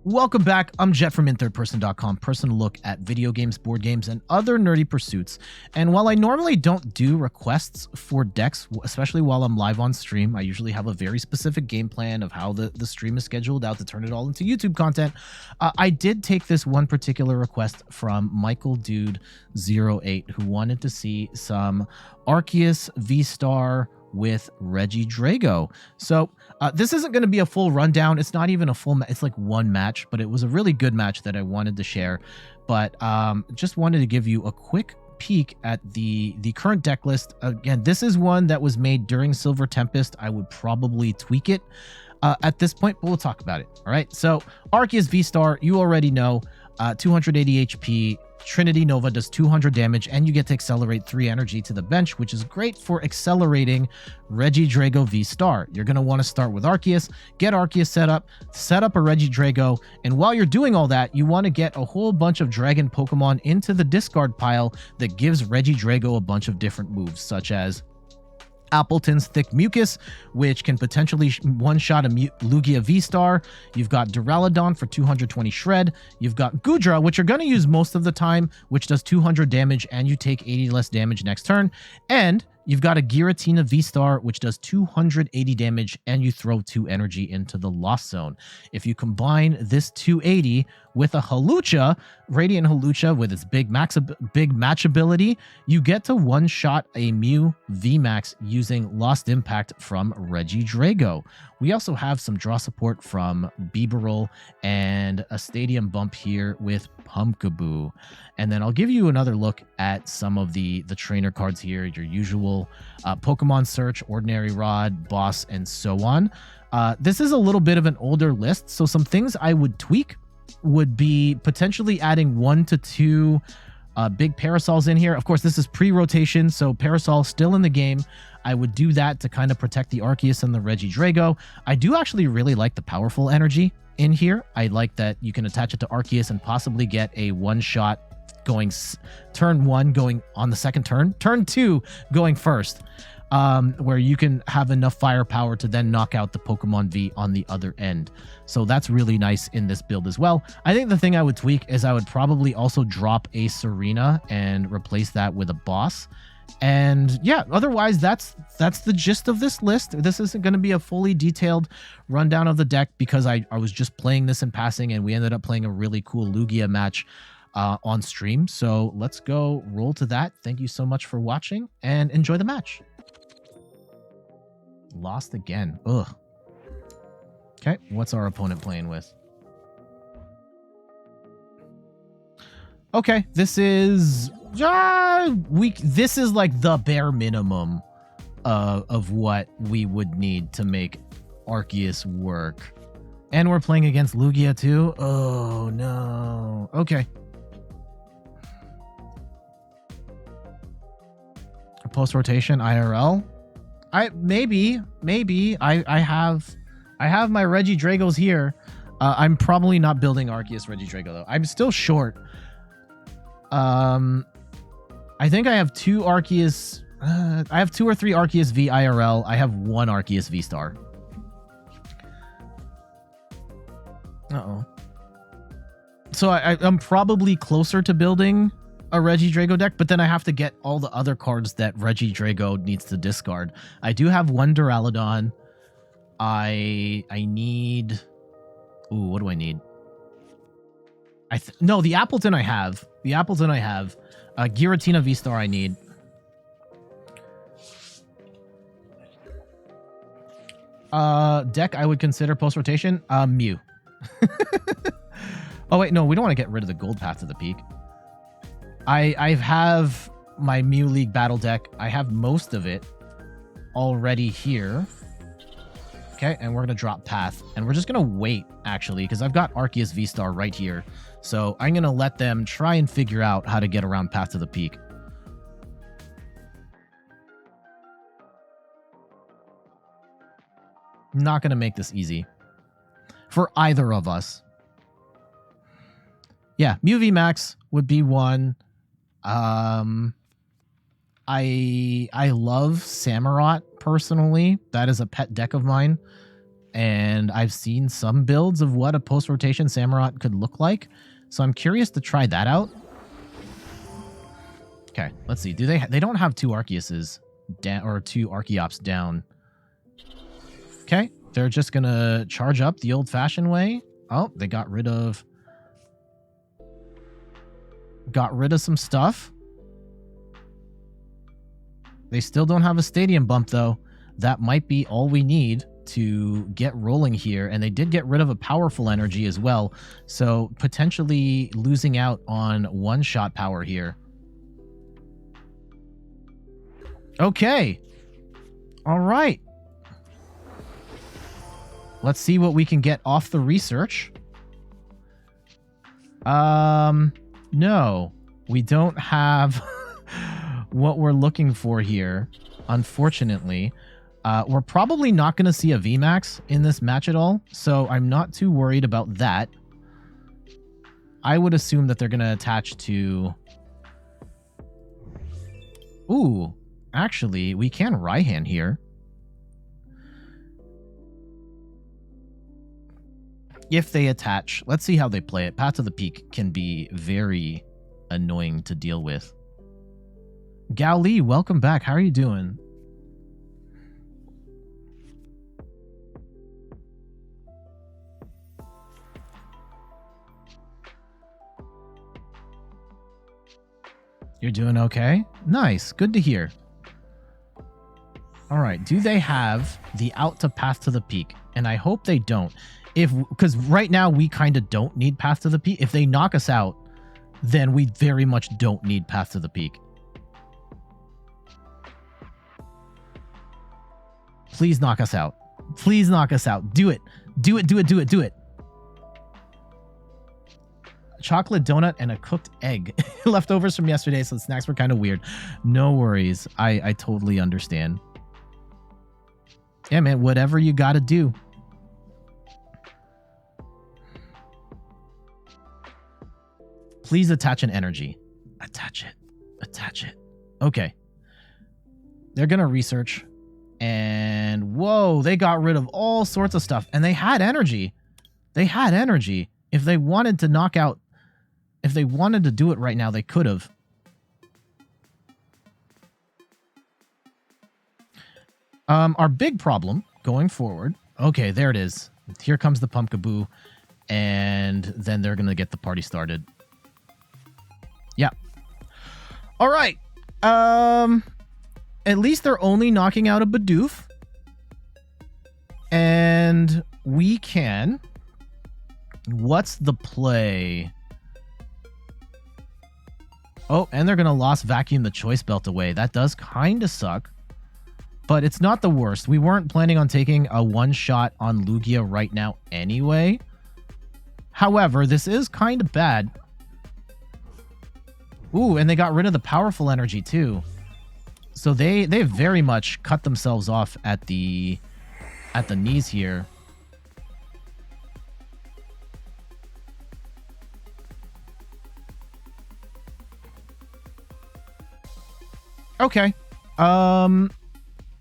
Welcome back. I'm Jet from InThirdPerson.com, personal look at video games, board games, and other nerdy pursuits. And while I normally don't do requests for decks, especially while I'm live on stream, I usually have a very specific game plan of how the stream is scheduled out to turn it all into YouTube content. I did take this one particular request from Michael Dude 08, who wanted to see some Arceus VSTAR with Regidrago. So this isn't going to be a full rundown. It's not even a full it's like one match, but it was a really good match that I wanted to share. But just wanted to give you a quick peek at the current deck list. Again, this is one that was made during Silver Tempest. I would probably tweak it at this point, but we'll talk about it. All right, so Arceus VSTAR, you already know, 280 HP. Trinity Nova does 200 damage, and you get to accelerate 3 energy to the bench, which is great for accelerating Regidrago VSTAR. You're going to want to start with Arceus, get Arceus set up a Regidrago, and while you're doing all that, you want to get a whole bunch of Dragon Pokemon into the discard pile that gives Regidrago a bunch of different moves, such as Appletun's Thick Mucus, which can potentially one-shot a Lugia VSTAR. You've got Duraludon for 220 Shred. You've got Goodra, which you're going to use most of the time, which does 200 damage, and you take 80 less damage next turn. And you've got a Giratina VSTAR, which does 280 damage, and you throw 2 energy into the Lost Zone. If you combine this 280 with a Hawlucha, Radiant Hawlucha with its big match ability, you get to one-shot a Mew VMAX using Lost Impact from Regidrago. We also have some draw support from Bibarel and a stadium bump here with Pumpkaboo. And then I'll give you another look at some of the trainer cards here, your usual Pokemon Search, Ordinary Rod, Boss, and so on. This is a little bit of an older list, so some things I would tweak would be potentially adding 1 to 2 big Parasols in here. Of course, this is pre-rotation, so Parasol still in the game. I would do that to kind of protect the Arceus and the Regidrago. I do actually really like the powerful energy in here. I like that you can attach it to Arceus and possibly get a one-shot going turn 1 going on the second turn 2 going first, where you can have enough firepower to then knock out the Pokemon V on the other end. So that's really nice in this build as well. I think the thing I would tweak is I would probably also drop a Serena and replace that with a Boss. And yeah, otherwise that's the gist of this list. This isn't going to be a fully detailed rundown of the deck because I was just playing this in passing, and we ended up playing a really cool Lugia match on stream. So let's go roll to that. Thank you so much for watching and enjoy the match. Lost again. Ugh. Okay, what's our opponent playing with? Okay, this is this is like the bare minimum of what we would need to make Arceus work. And we're playing against Lugia too. Oh no. Okay. Post rotation IRL. Maybe I have my Regidragos here. I'm probably not building Arceus Regidrago though. I'm still short. I think I have 2 Arceus. I have 2 or 3 Arceus V IRL. I have 1 Arceus VSTAR. So I'm probably closer to building a Regidrago deck, but then I have to get all the other cards that Regidrago needs to discard. I do have 1 Duraludon. I need... Ooh, what do I need? No, the Appletun I have. The Appletun I have. Giratina VSTAR I need. Deck I would consider post-rotation. Mew. Oh, wait, no, we don't want to get rid of the gold path to the peak. I have my Mew League battle deck. I have most of it already here. Okay, and we're going to drop path. And we're just going to wait, actually, because I've got Arceus VSTAR right here. So I'm going to let them try and figure out how to get around path to the peak. Not going to make this easy for either of us. Yeah, Mew VMAX would be one. I love Samurott personally. That is a pet deck of mine. and I've seen some builds of what a post-rotation Samurott could look like. So I'm curious to try that out. Okay, let's see. Do they don't have two Arceuses down or two Archeops down. Okay, they're just gonna charge up the old-fashioned way. Oh, they got rid of some stuff. They still don't have a stadium bump though. That might be all we need to get rolling here, and they did get rid of a powerful energy as well, so potentially losing out on one-shot power here. Okay. All right. Let's see what we can get off the research. No, we don't have what we're looking for here, unfortunately. We're probably not going to see a VMAX in this match at all, so I'm not too worried about that. I would assume that they're going to attach to... Ooh, actually, we can Raihan here. If they attach, let's see how they play it. Path to the Peak can be very annoying to deal with. Gao Li, welcome back. How are you doing? You're doing okay? Nice. Good to hear. All right. Do they have the out to Path to the Peak? And I hope they don't. Because right now we kind of don't need Path to the Peak. If they knock us out, then we very much don't need Path to the Peak. Please knock us out. Please knock us out. Do it. Do it, do it, do it, do it. Chocolate donut and a cooked egg. Leftovers from yesterday, so the snacks were kind of weird. No worries. I totally understand. Yeah, man, whatever you got to do. Please attach an energy. Attach it. Attach it. Okay. They're going to research. And whoa, they got rid of all sorts of stuff. And they had energy. They had energy. If they wanted to knock out, if they wanted to do it right now, they could have. Our big problem going forward. Okay, there it is. Here comes the Pumpkaboo. And then they're going to get the party started. Yeah. All right. At least they're only knocking out a Bidoof. And we can... What's the play? Oh, and they're going to lost vacuum the Choice Belt away. That does kind of suck. But it's not the worst. We weren't planning on taking a one-shot on Lugia right now anyway. However, this is kind of bad. Ooh, and they got rid of the powerful energy too. So they very much cut themselves off at the knees here. Okay.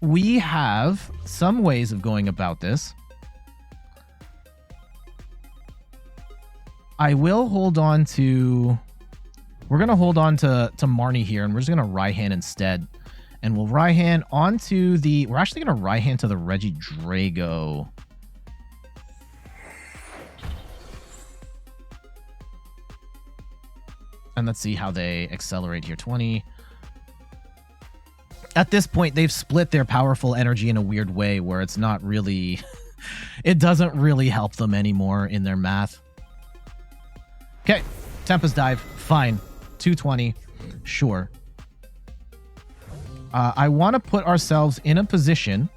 We have some ways of going about this. I will hold on to... We're going to hold on to Marnie here, and we're just going to Raihan instead. And we'll Raihan onto the... We're actually going to Raihan to the Regidrago. And let's see how they accelerate here. 20. At this point, they've split their powerful energy in a weird way where it's not really... it doesn't really help them anymore in their math. Okay. Tempest Dive. Fine. 220. Sure. I want to put ourselves in a position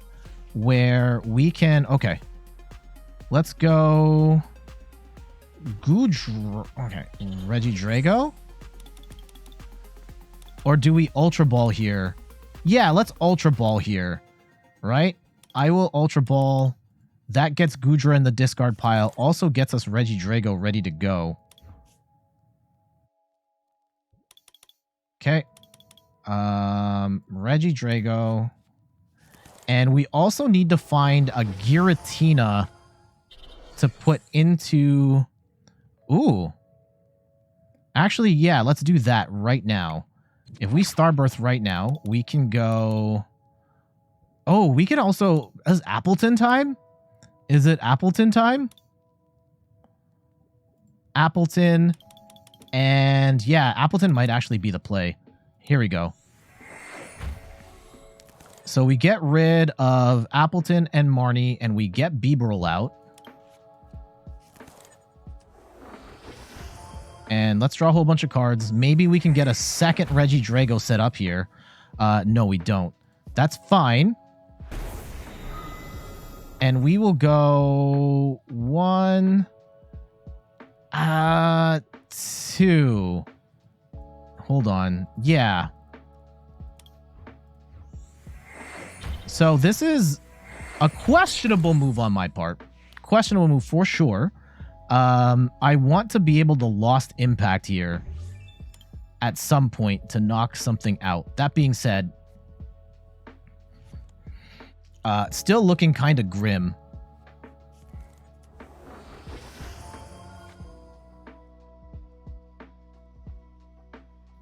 where we can... Okay. Let's go... Goodra... Okay. Regidrago? Or do we Ultra Ball here? Yeah, let's Ultra Ball here. Right? I will Ultra Ball. That gets Goodra in the discard pile. Also gets us Regidrago ready to go. Okay. Regidrago. And we also need to find a Giratina to put into... Ooh. Actually, yeah, let's do that right now. If we Starbirth right now, we can go... Oh, we can also... Is Appletun time? Is it Appletun time? Appletun. And yeah, Appletun might actually be the play. Here we go. So we get rid of Appletun and Marnie, and we get Bibarel out. And let's draw a whole bunch of cards. Maybe we can get a second Regidrago set up here. No, we don't. That's fine. And we will go 1, 2. Hold on. Yeah. So this is a questionable move on my part. Questionable move for sure. I want to be able to Lost Impact here at some point to knock something out. That being said, still looking kind of grim.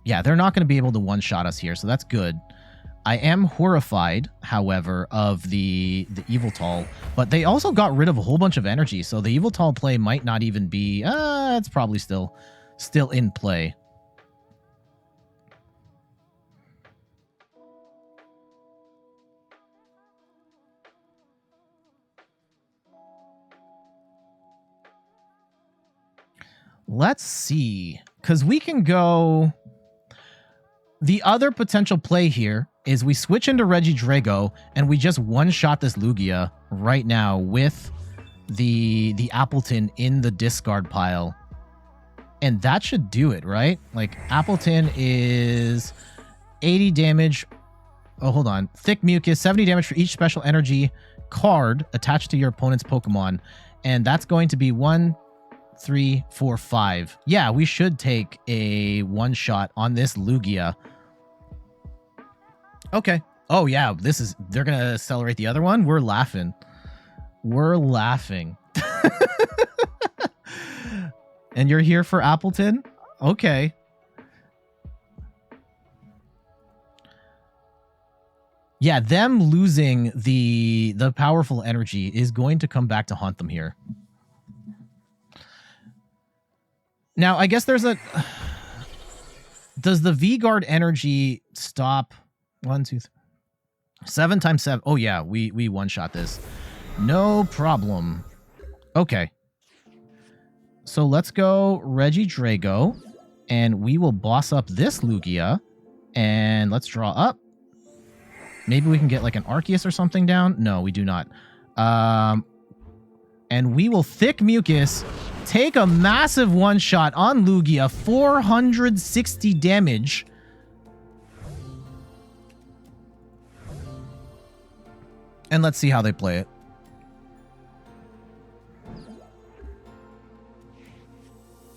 Yeah, they're not going to be able to one-shot us here, so that's good. I am horrified, however, of the Yveltal, but they also got rid of a whole bunch of energy, so the Yveltal play might not even be... it's probably still in play. Let's see, because we can go... The other potential play here is we switch into Regidrago and we just one-shot this Lugia right now with the Appletun in the discard pile. And that should do it, right? Like, Appletun is 80 damage. Oh, hold on. Thick Mucus, 70 damage for each special energy card attached to your opponent's Pokemon. And that's going to be 1, 3, 4, 5. Yeah, we should take a one-shot on this Lugia. Okay. Oh, yeah, they're going to accelerate the other one? We're laughing. We're laughing. And you're here for Appletun? Okay. Yeah, them losing the powerful energy is going to come back to haunt them here. Now, I guess there's a... Does the V-Guard energy stop? 1, 2, 3. 7 times 7. Oh, yeah, we one-shot this. No problem. Okay. So let's go Regidrago, and we will boss up this Lugia, and let's draw up. Maybe we can get like an Arceus or something down. No, we do not. And we will Thick Mucus, take a massive one-shot on Lugia, 460 damage. And let's see how they play it.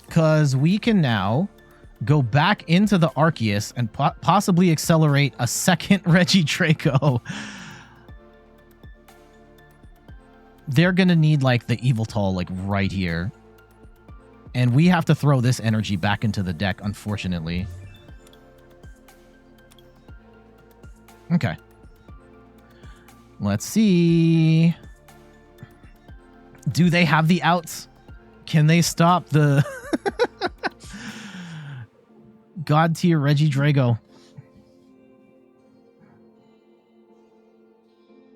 Because we can now go back into the Arceus and possibly accelerate a second Regidrago. They're going to need, like, the Yveltal, like, right here. And we have to throw this energy back into the deck, unfortunately. Okay. Let's see. Do they have the outs? Can they stop the... God tier Regidrago?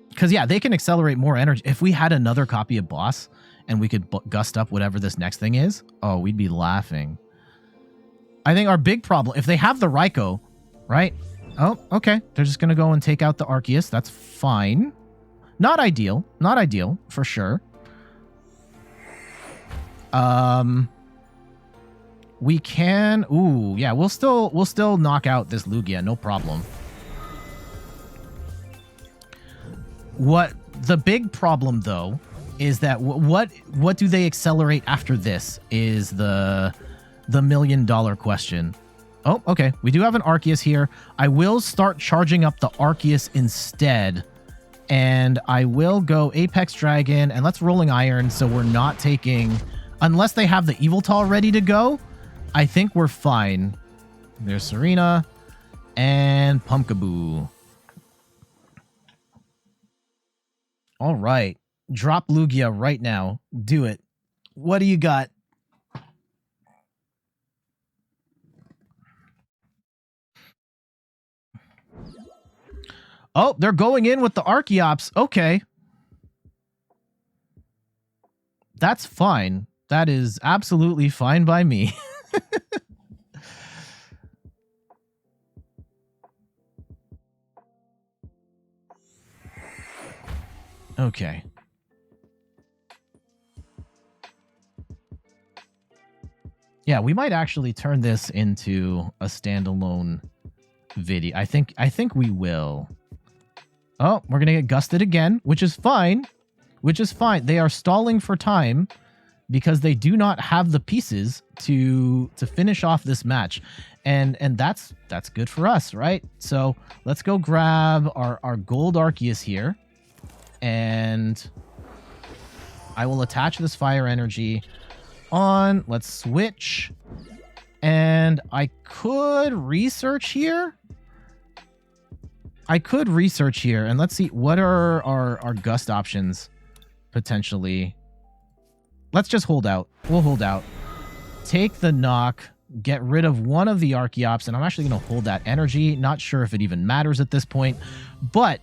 Because, yeah, they can accelerate more energy. If we had another copy of Boss and we could gust up whatever this next thing is, oh, we'd be laughing. I think our big problem, if they have the Raikou, right? Oh, okay. They're just going to go and take out the Arceus. That's fine. Not ideal. Not ideal, for sure. We can... Ooh, yeah, we'll still knock out this Lugia, no problem. What the big problem, though, is that what do they accelerate after this is the $1 million question. Oh, okay. We do have an Arceus here. I will start charging up the Arceus instead And I will go Apex Dragon, and let's Rolling Iron so we're not taking... Unless they have the Yveltal ready to go, I think we're fine. There's Serena and Pumpkaboo. All right. Drop Lugia right now. Do it. What do you got? Oh, they're going in with the Archeops. Okay. That's fine. That is absolutely fine by me. Okay. Yeah, we might actually turn this into a standalone video. I think we will. Oh, we're going to get gusted again, which is fine. Which is fine. They are stalling for time because they do not have the pieces to finish off this match. And that's good for us, right? So let's go grab our gold Arceus here. And I will attach this fire energy on. Let's switch. And I could research here. And let's see, what are our gust options potentially? Let's just hold out. We'll hold out. Take the knock, get rid of one of the Archeops, and I'm actually going to hold that energy. Not sure if it even matters at this point, but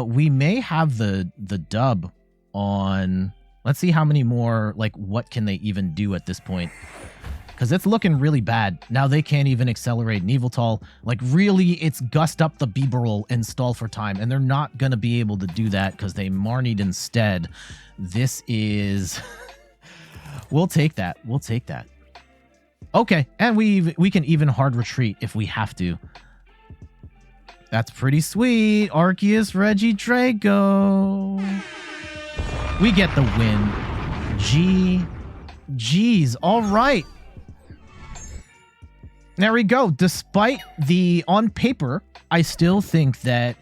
we may have the dub on... Let's see how many more, like, what can they even do at this point? Because it's looking really bad. Now they can't even accelerate an Yveltal. Like, really, it's gust up the Bibarel and stall for time. And they're not going to be able to do that because they Marnied instead. This is... We'll take that. We'll take that. Okay, and we can even hard retreat if we have to. That's pretty sweet. Arceus Regidrago. We get the win. G's. All right. There we go. Despite the, on paper, I still think that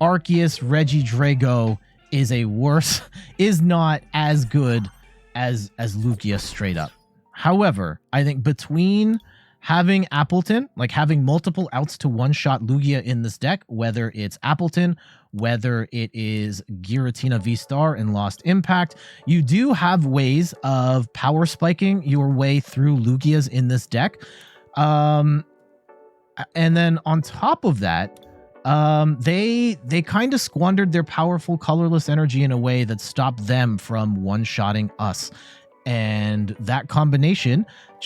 Arceus Regidrago is not as good as Lugia straight up. However, I think between having Appletun, like having multiple outs to one-shot Lugia in this deck, whether it's Appletun, whether it is Giratina VSTAR and Lost Impact, you do have ways of power spiking your way through Lugias in this deck. And then on top of that, they kind of squandered their powerful colorless energy in a way that stopped them from one-shotting us. And that combination